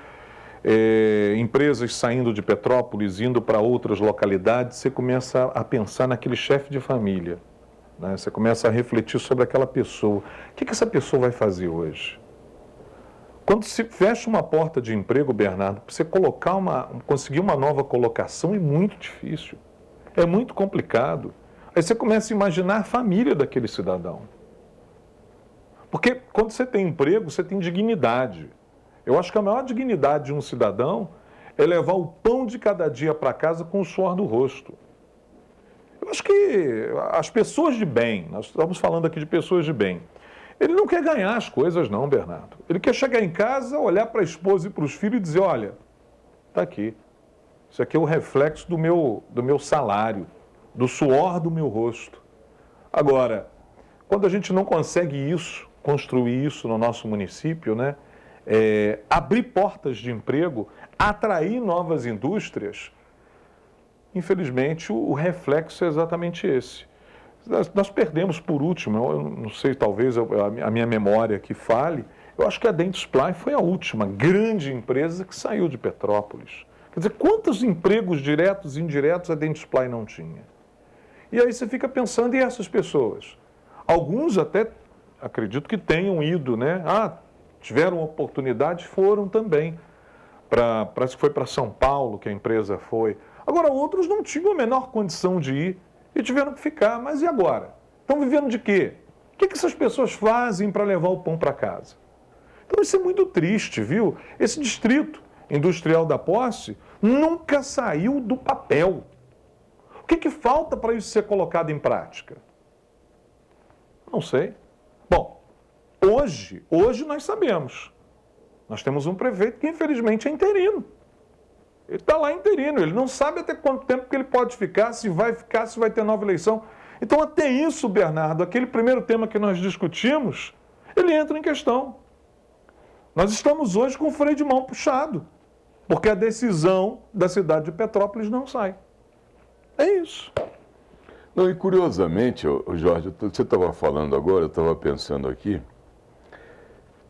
empresas saindo de Petrópolis, indo para outras localidades. Você começa a pensar naquele chefe de família, né? Você começa a refletir sobre aquela pessoa. O que essa pessoa vai fazer hoje? Quando se fecha uma porta de emprego, Bernardo, para você conseguir uma nova colocação é muito difícil, é muito complicado. Aí você começa a imaginar a família daquele cidadão. Porque quando você tem emprego, você tem dignidade. Eu acho que a maior dignidade de um cidadão é levar o pão de cada dia para casa com o suor do rosto. Eu acho que as pessoas de bem, nós estamos falando aqui de pessoas de bem, ele não quer ganhar as coisas não, Bernardo. Ele quer chegar em casa, olhar para a esposa e para os filhos e dizer, olha, está aqui. Isso aqui é o reflexo do meu salário, do suor do meu rosto. Agora, quando a gente não consegue isso, construir isso no nosso município, né? Abrir portas de emprego, atrair novas indústrias, infelizmente o reflexo é exatamente esse. Nós perdemos, por último, eu não sei, talvez a minha memória que fale, eu acho que a Dentsply foi a última grande empresa que saiu de Petrópolis. Quer dizer, quantos empregos diretos e indiretos a Dentsply não tinha? E aí você fica pensando, e essas pessoas? Alguns até, acredito que tenham ido, né? Tiveram oportunidade, foram também. Parece que foi para São Paulo que a empresa foi. Agora, outros não tinham a menor condição de ir e tiveram que ficar. Mas e agora? Estão vivendo de quê? O que essas pessoas fazem para levar o pão para casa? Então, isso é muito triste, viu? Esse distrito industrial da Posse nunca saiu do papel. O que falta para isso ser colocado em prática? Não sei. Bom, hoje nós sabemos. Nós temos um prefeito que, infelizmente, é interino. Ele está lá interino, ele não sabe até quanto tempo que ele pode ficar, se vai ter nova eleição. Então, até isso, Bernardo, aquele primeiro tema que nós discutimos, ele entra em questão. Nós estamos hoje com o freio de mão puxado, porque a decisão da cidade de Petrópolis não sai. É isso. Não, e curiosamente, Jorge, você estava falando agora, eu estava pensando aqui,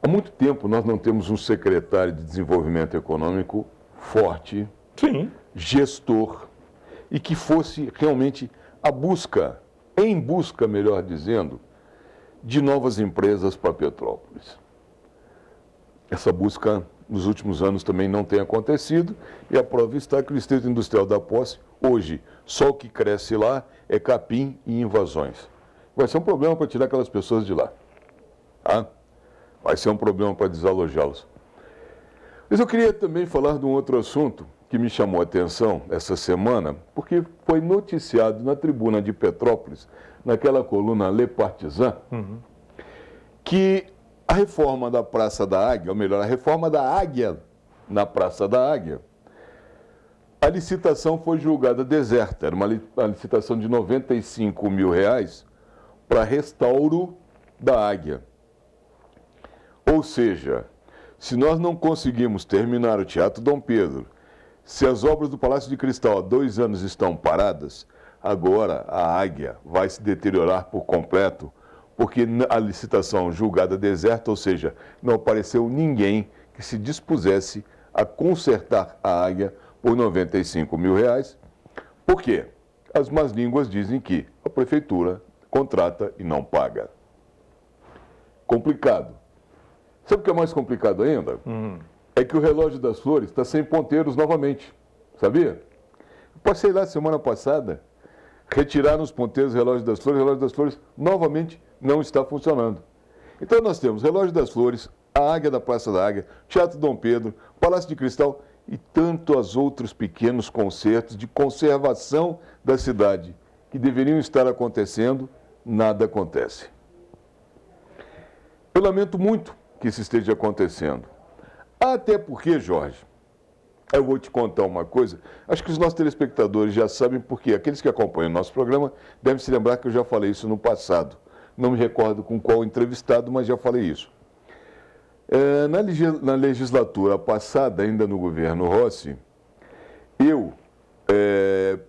há muito tempo nós não temos um secretário de desenvolvimento econômico forte, sim, gestor, e que fosse realmente em busca, melhor dizendo, de novas empresas para Petrópolis. Essa busca nos últimos anos também não tem acontecido, e a prova está que o Distrito Industrial da Posse, hoje, só o que cresce lá é capim e invasões. Vai ser um problema para tirar aquelas pessoas de lá. Tá? Vai ser um problema para desalojá-los. Mas eu queria também falar de um outro assunto que me chamou a atenção essa semana, porque foi noticiado na Tribuna de Petrópolis, naquela coluna Le Partisan, que a reforma da Praça da Águia, ou melhor, a reforma da Águia na Praça da Águia, a licitação foi julgada deserta. Era uma licitação de R$95 mil para restauro da Águia. Ou seja, se nós não conseguimos terminar o Teatro Dom Pedro, se as obras do Palácio de Cristal há 2 anos estão paradas, agora a Águia vai se deteriorar por completo, porque a licitação julgada deserta, ou seja, não apareceu ninguém que se dispusesse a consertar a Águia por R$95 mil. Por quê? As más línguas dizem que a prefeitura contrata e não paga. Complicado. Sabe o que é mais complicado ainda? É que o Relógio das Flores está sem ponteiros novamente. Sabia? Eu passei lá semana passada, retiraram os ponteiros do Relógio das Flores, o Relógio das Flores novamente não está funcionando. Então nós temos Relógio das Flores, a Águia da Praça da Águia, Teatro Dom Pedro, Palácio de Cristal e tantos outros pequenos concertos de conservação da cidade que deveriam estar acontecendo, nada acontece. Eu lamento muito que isso esteja acontecendo. Até porque, Jorge, eu vou te contar uma coisa, acho que os nossos telespectadores já sabem, porque aqueles que acompanham o nosso programa devem se lembrar que eu já falei isso no passado. Não me recordo com qual entrevistado, mas já falei isso. Na legislatura passada, ainda no governo Rossi, eu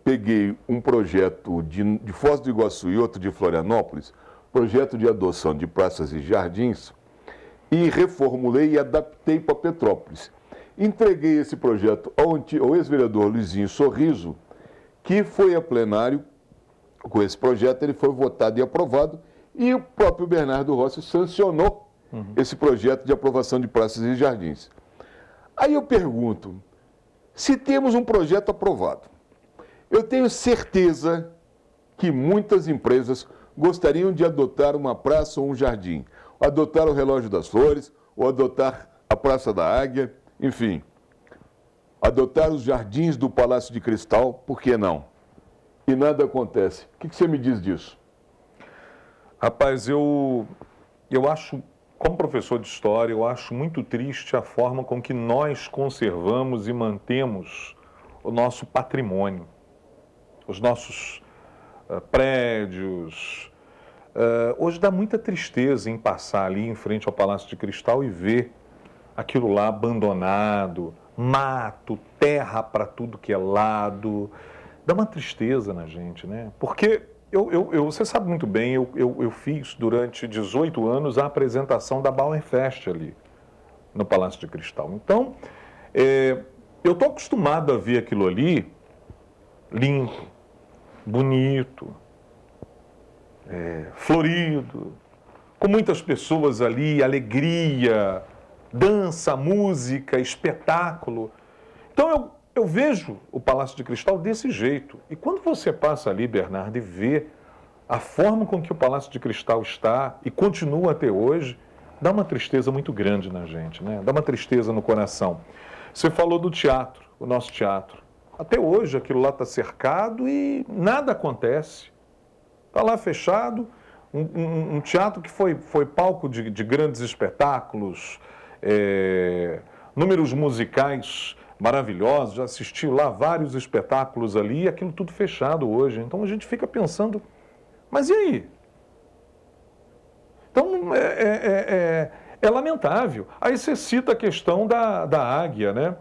peguei um projeto de Foz do Iguaçu e outro de Florianópolis, projeto de adoção de praças e jardins, e reformulei e adaptei para Petrópolis. Entreguei esse projeto ao ex-vereador Luizinho Sorriso, que foi a plenário com esse projeto, ele foi votado e aprovado, e o próprio Bernardo Rossi sancionou esse projeto de aprovação de praças e jardins. Aí eu pergunto, se temos um projeto aprovado, eu tenho certeza que muitas empresas gostariam de adotar uma praça ou um jardim, adotar o Relógio das Flores, ou adotar a Praça da Águia, enfim, adotar os jardins do Palácio de Cristal, por que não? E nada acontece. O que você me diz disso? Rapaz, eu acho, como professor de história, eu acho muito triste a forma com que nós conservamos e mantemos o nosso patrimônio, os nossos prédios. Hoje dá muita tristeza em passar ali em frente ao Palácio de Cristal e ver aquilo lá abandonado, mato, terra para tudo que é lado. Dá uma tristeza na gente, né? Porque você sabe muito bem, eu fiz durante 18 anos a apresentação da Bauerfest ali, no Palácio de Cristal. Então, eu estou acostumado a ver aquilo ali limpo, bonito, florido, com muitas pessoas ali, alegria, dança, música, espetáculo. Então eu vejo o Palácio de Cristal desse jeito. E quando você passa ali, Bernardo, e vê a forma com que o Palácio de Cristal está e continua até hoje, dá uma tristeza muito grande na gente, né? Dá uma tristeza no coração. Você falou do teatro, o nosso teatro. Até hoje aquilo lá está cercado e nada acontece. Está lá fechado, um teatro que foi palco de grandes espetáculos, números musicais maravilhosos, já assistiu lá vários espetáculos ali, e aquilo tudo fechado hoje. Então a gente fica pensando, mas e aí? Então é lamentável. Aí você cita a questão da águia, né?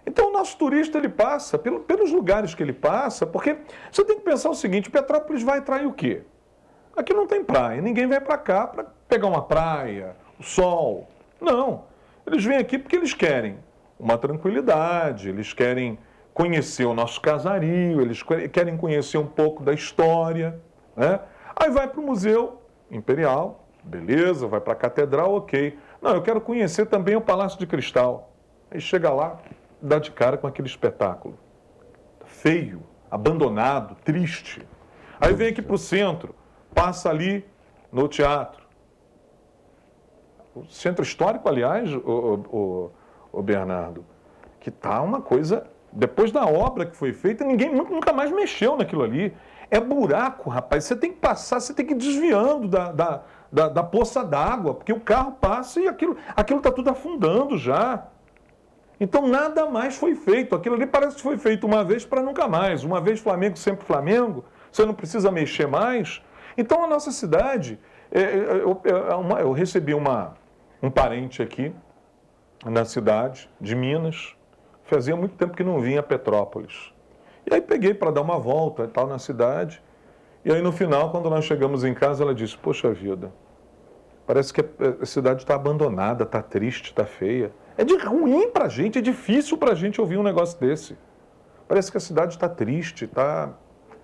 Então o nosso turista ele passa pelos lugares que ele passa, porque você tem que pensar o seguinte, Petrópolis vai atrair o quê? Aqui não tem praia, ninguém vai para cá para pegar uma praia, o sol. Não, eles vêm aqui porque eles querem uma tranquilidade, eles querem conhecer o nosso casario, eles querem conhecer um pouco da história, né? Aí vai para o Museu Imperial, beleza, vai para a Catedral, ok. Não, eu quero conhecer também o Palácio de Cristal. Aí chega lá, dá de cara com aquele espetáculo. Feio, abandonado, triste. Aí vem aqui para o centro, passa ali no teatro. O centro histórico, aliás, o Bernardo, que está uma coisa... Depois da obra que foi feita, ninguém nunca mais mexeu naquilo ali. É buraco, rapaz. Você tem que passar, você tem que ir desviando da poça d'água, porque o carro passa e aquilo está tudo afundando já. Então nada mais foi feito. Aquilo ali parece que foi feito uma vez para nunca mais. Uma vez Flamengo, sempre Flamengo. Você não precisa mexer mais. Então a nossa cidade... Eu recebi um parente aqui na cidade de Minas. Fazia muito tempo que não vinha a Petrópolis. E aí peguei para dar uma volta e tal na cidade. E aí no final, quando nós chegamos em casa, ela disse, poxa vida, parece que a cidade está abandonada, está triste, está feia. É ruim para a gente, é difícil para a gente ouvir um negócio desse. Parece que a cidade está triste, está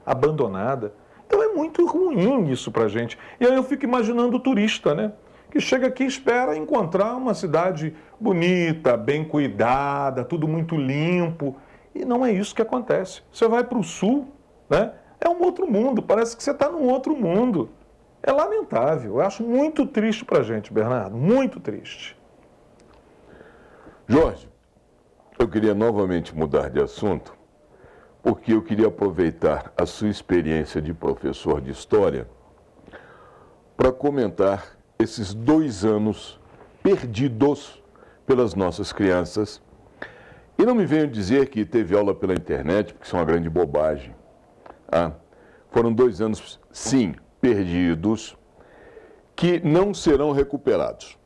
abandonada. Então é muito ruim isso para a gente. E aí eu fico imaginando o turista, né? Que chega aqui e espera encontrar uma cidade bonita, bem cuidada, tudo muito limpo. E não é isso que acontece. Você vai para o sul, né? É um outro mundo, parece que você está num outro mundo. É lamentável, eu acho muito triste para a gente, Bernardo, muito triste. Jorge, eu queria novamente mudar de assunto, porque eu queria aproveitar a sua experiência de professor de história para comentar esses 2 anos perdidos pelas nossas crianças. E não me venham dizer que teve aula pela internet, porque isso é uma grande bobagem. Foram 2 anos, sim, perdidos, que não serão recuperados.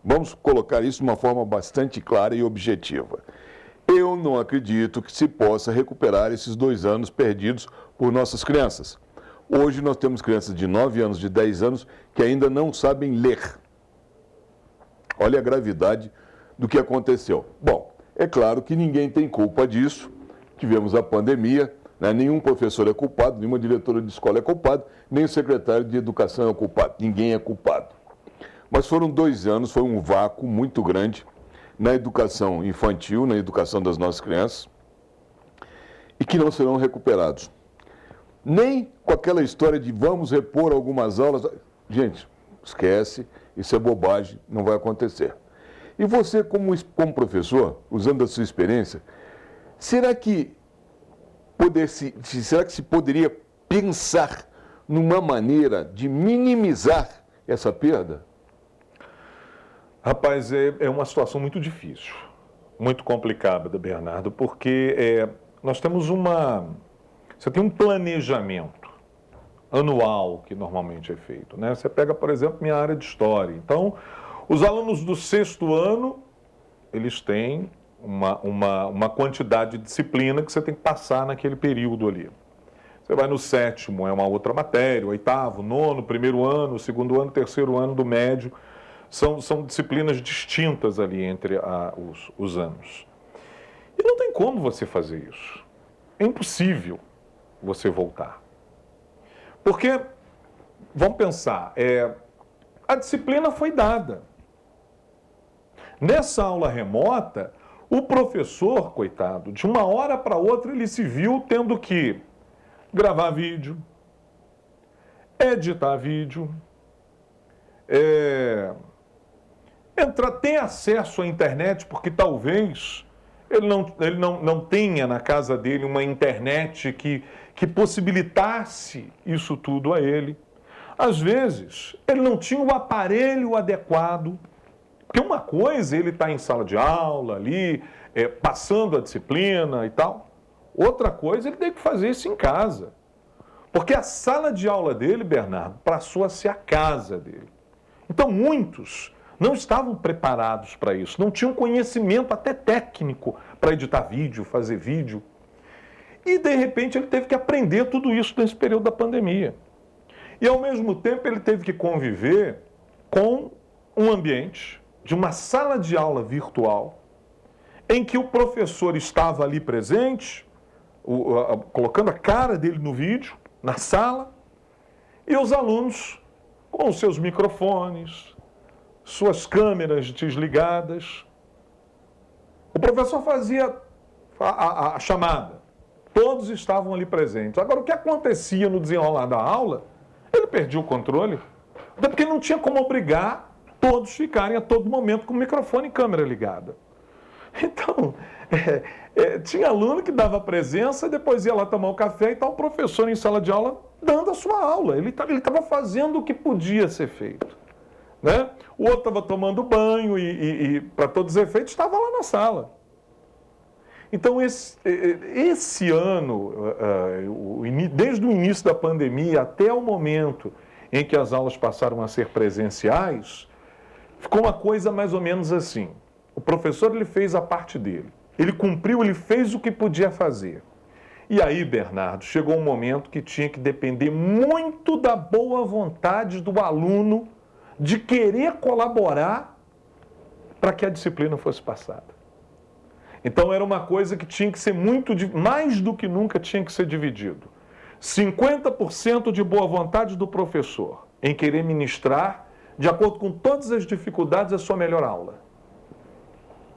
Vamos colocar isso de uma forma bastante clara e objetiva. Eu não acredito que se possa recuperar esses 2 anos perdidos por nossas crianças. Hoje nós temos crianças de 9 anos, de 10 anos, que ainda não sabem ler. Olha a gravidade do que aconteceu. Bom, é claro que ninguém tem culpa disso. Tivemos a pandemia, né? Nenhum professor é culpado, nenhuma diretora de escola é culpado, nem o secretário de educação é culpado. Ninguém é culpado. Mas foram 2 anos, foi um vácuo muito grande na educação infantil, na educação das nossas crianças, e que não serão recuperados. Nem com aquela história de vamos repor algumas aulas. Gente, esquece, isso é bobagem, não vai acontecer. E você, como professor, usando a sua experiência, será que se poderia pensar numa maneira de minimizar essa perda? Rapaz, é uma situação muito difícil, muito complicada, Bernardo, porque nós temos você tem um planejamento anual que normalmente é feito, né? Você pega, por exemplo, minha área de história. Então, os alunos do 6º ano, eles têm uma quantidade de disciplina que você tem que passar naquele período ali. Você vai no 7º, é uma outra matéria, o 8º, 9º, 1º ano, 2º ano, 3º ano do médio. São disciplinas distintas ali entre os anos. E não tem como você fazer isso. É impossível você voltar. Porque, vamos pensar, a disciplina foi dada. Nessa aula remota, O professor, coitado, de uma hora para outra ele se viu tendo que gravar vídeo, editar vídeo, ter acesso à internet, porque talvez ele não tenha na casa dele uma internet que possibilitasse isso tudo a ele. Às vezes, ele não tinha o aparelho adequado, porque uma coisa ele está em sala de aula ali, passando a disciplina e tal, outra coisa ele tem que fazer isso em casa. Porque a sala de aula dele, Bernardo, passou a ser a casa dele. Então, muitos não estavam preparados para isso, não tinham conhecimento até técnico para editar vídeo, fazer vídeo. E, de repente, ele teve que aprender tudo isso nesse período da pandemia. E, ao mesmo tempo, ele teve que conviver com um ambiente de uma sala de aula virtual, em que o professor estava ali presente, colocando a cara dele no vídeo, na sala, e os alunos com os seus microfones, suas câmeras desligadas. O professor fazia a chamada, todos estavam ali presentes. Agora, o que acontecia no desenrolar da aula, ele perdia o controle, até porque não tinha como obrigar todos ficarem a todo momento com o microfone e câmera ligada. Então, tinha aluno que dava presença, depois ia lá tomar um café e tal, o professor em sala de aula dando a sua aula. Ele estava fazendo o que podia ser feito, né? O outro estava tomando banho e para todos os efeitos, estava lá na sala. Então, esse ano, desde o início da pandemia até o momento em que as aulas passaram a ser presenciais, ficou uma coisa mais ou menos assim. O professor ele fez a parte dele. Ele cumpriu, ele fez o que podia fazer. E aí, Bernardo, chegou um momento que tinha que depender muito da boa vontade do aluno de querer colaborar para que a disciplina fosse passada. Então, era uma coisa que tinha que ser mais do que nunca tinha que ser dividido. 50% de boa vontade do professor em querer ministrar, de acordo com todas as dificuldades, a sua melhor aula.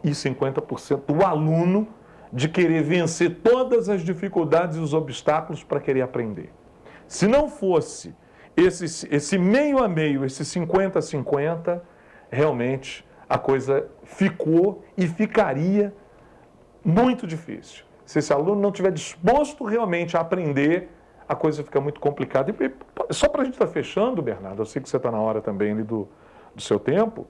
E 50% do aluno de querer vencer todas as dificuldades e os obstáculos para querer aprender. Se não fosse esse meio a meio, esse 50-50, realmente a coisa ficou e ficaria muito difícil. Se esse aluno não estiver disposto realmente a aprender, a coisa fica muito complicada. E só para a gente estar fechando, Bernardo, eu sei que você está na hora também ali do seu tempo,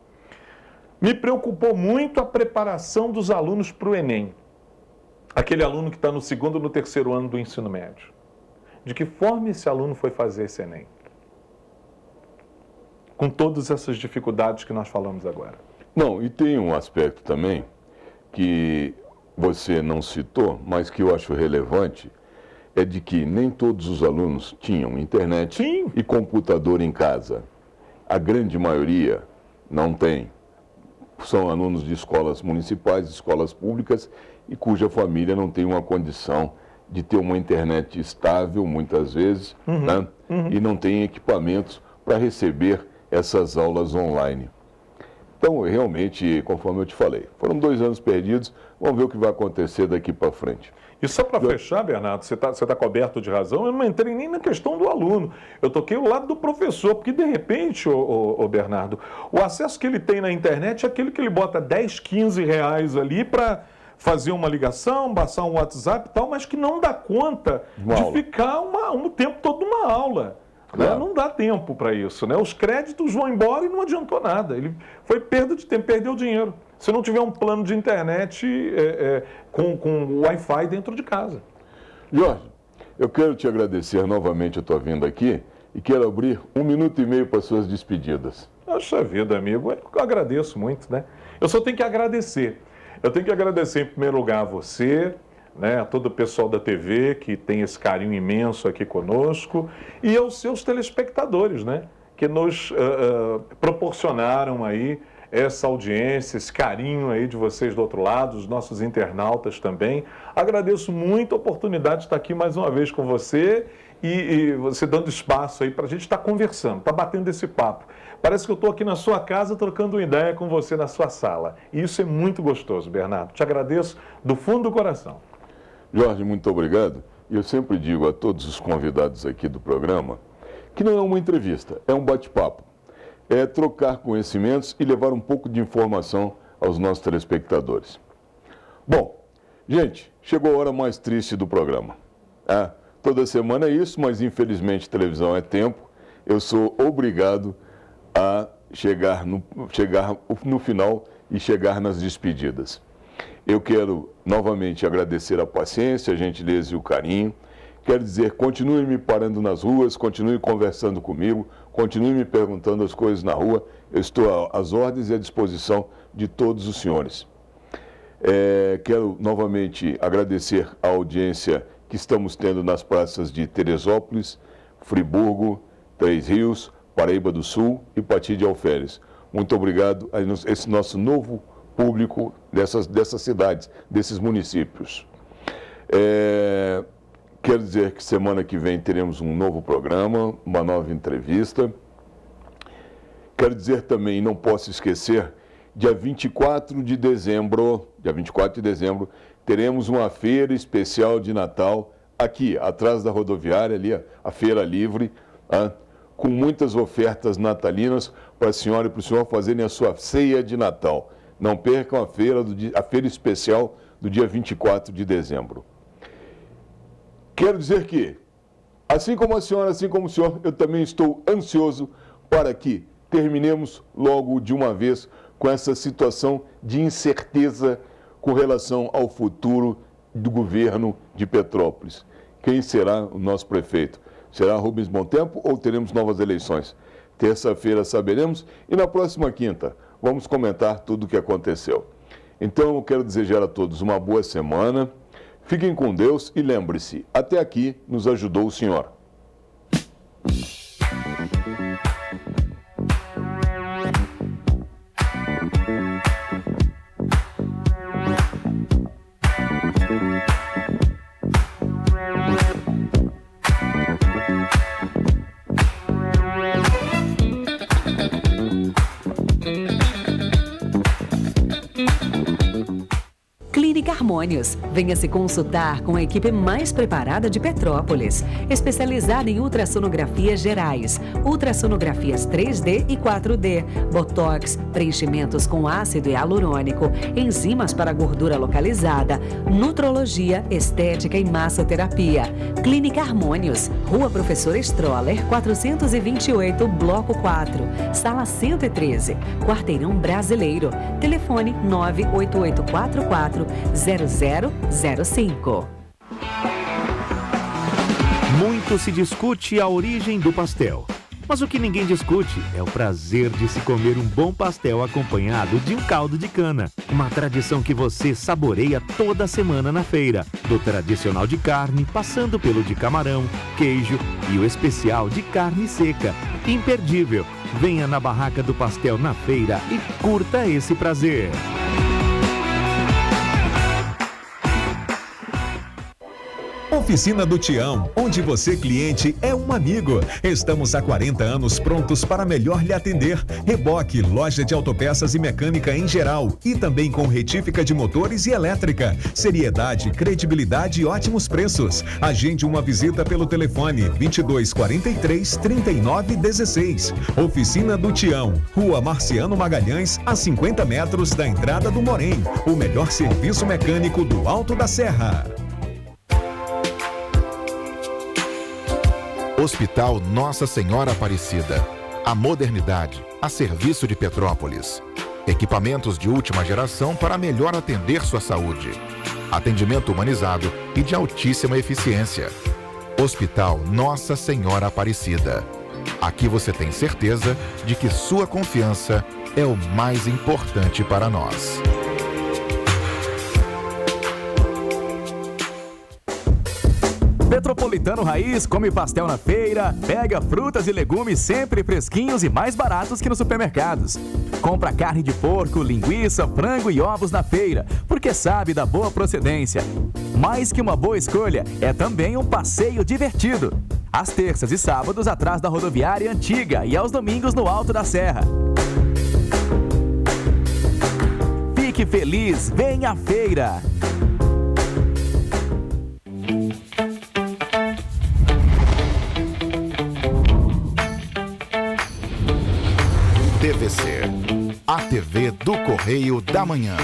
me preocupou muito a preparação dos alunos para o Enem. Aquele aluno que está no 2º ou no 3º ano do ensino médio. De que forma esse aluno foi fazer esse Enem? Com todas essas dificuldades que nós falamos agora. Não, e tem um aspecto também que você não citou, mas que eu acho relevante, é de que nem todos os alunos tinham internet e computador em casa. A grande maioria não tem. São alunos de escolas municipais, escolas públicas, e cuja família não tem uma condição de ter uma internet estável, muitas vezes, né? E não tem equipamentos para receber essas aulas online. Então, realmente, conforme eu te falei, foram 2 anos perdidos, vamos ver o que vai acontecer daqui para frente. E só para fechar, Bernardo, você tá coberto de razão, eu não entrei nem na questão do aluno, eu toquei o lado do professor, porque de repente, Bernardo, o acesso que ele tem na internet é aquele que ele bota 10, 15 reais ali para fazer uma ligação, passar um WhatsApp e tal, mas que não dá conta de ficar um tempo todo numa aula. Claro. Né? Não dá tempo para isso, né? Os créditos vão embora e não adiantou nada. Ele foi perda de tempo, perdeu dinheiro. Se não tiver um plano de internet com Wi-Fi dentro de casa. Jorge, eu quero te agradecer novamente a tua vinda aqui e quero abrir 1 minuto e meio para suas despedidas. Poxa vida, amigo, eu agradeço muito, né? Eu só tenho que agradecer. Eu tenho que agradecer em primeiro lugar a você, né, a todo o pessoal da TV que tem esse carinho imenso aqui conosco e aos seus telespectadores, né, que nos proporcionaram aí essa audiência, esse carinho aí de vocês do outro lado, os nossos internautas também. Agradeço muito a oportunidade de estar aqui mais uma vez com você e você dando espaço aí para a gente estar conversando, estar batendo esse papo. Parece que eu estou aqui na sua casa trocando uma ideia com você na sua sala. E isso é muito gostoso, Bernardo. Te agradeço do fundo do coração. Jorge, muito obrigado. E eu sempre digo a todos os convidados aqui do programa que não é uma entrevista, é um bate-papo. É trocar conhecimentos e levar um pouco de informação aos nossos telespectadores. Bom, gente, chegou a hora mais triste do programa. Toda semana é isso, mas infelizmente televisão é tempo. Eu sou obrigado a chegar no final e chegar nas despedidas. Eu quero novamente agradecer a paciência, a gentileza e o carinho. Quero dizer, continue me parando nas ruas, continue conversando comigo, continue me perguntando as coisas na rua. Eu estou às ordens e à disposição de todos os senhores. Quero novamente agradecer a audiência que estamos tendo nas praças de Teresópolis, Friburgo, Três Rios, Paraíba do Sul e Pati de Alferes. Muito obrigado a esse nosso novo público dessas cidades, desses municípios. Quero dizer que semana que vem teremos um novo programa, uma nova entrevista. Quero dizer também, não posso esquecer, dia 24 de dezembro, teremos uma feira especial de Natal aqui, atrás da rodoviária, ali, a Feira Livre, com muitas ofertas natalinas para a senhora e para o senhor fazerem a sua ceia de Natal. Não percam a feira especial do dia 24 de dezembro. Quero dizer que, assim como a senhora, assim como o senhor, eu também estou ansioso para que terminemos logo de uma vez com essa situação de incerteza com relação ao futuro do governo de Petrópolis. Quem será o nosso prefeito? Será Rubens Montempo ou teremos novas eleições? Terça-feira saberemos e na próxima quinta vamos comentar tudo o que aconteceu. Então eu quero desejar a todos uma boa semana. Fiquem com Deus e lembre-se, até aqui nos ajudou o Senhor. Clínica Harmônios. Venha se consultar com a equipe mais preparada de Petrópolis, especializada em ultrassonografias gerais, ultrassonografias 3D e 4D, botox, preenchimentos com ácido hialurônico, enzimas para gordura localizada, nutrologia, estética e massoterapia. Clínica Harmônios, Rua Professor Stroller, 428, Bloco 4, Sala 113, Quarteirão Brasileiro. Telefone 98844-0005. Muito se discute a origem do pastel. Mas o que ninguém discute é o prazer de se comer um bom pastel acompanhado de um caldo de cana. Uma tradição que você saboreia toda semana na feira. Do tradicional de carne, passando pelo de camarão, queijo e o especial de carne seca. Imperdível! Venha na Barraca do Pastel na feira e curta esse prazer. Oficina do Tião, onde você, cliente, é um amigo. Estamos há 40 anos prontos para melhor lhe atender. Reboque, loja de autopeças e mecânica em geral. E também com retífica de motores e elétrica. Seriedade, credibilidade e ótimos preços. Agende uma visita pelo telefone 2243-3916. Oficina do Tião, Rua Marciano Magalhães, a 50 metros da entrada do Morém. O melhor serviço mecânico do Alto da Serra. Hospital Nossa Senhora Aparecida. A modernidade a serviço de Petrópolis. Equipamentos de última geração para melhor atender sua saúde. Atendimento humanizado e de altíssima eficiência. Hospital Nossa Senhora Aparecida. Aqui você tem certeza de que sua confiança é o mais importante para nós. Petropolitano Raiz come pastel na feira, pega frutas e legumes sempre fresquinhos e mais baratos que nos supermercados. Compra carne de porco, linguiça, frango e ovos na feira, porque sabe da boa procedência. Mais que uma boa escolha, é também um passeio divertido. Às terças e sábados, atrás da rodoviária antiga e aos domingos no Alto da Serra. Fique feliz, vem à feira! TVC, a TV do Correio da Manhã.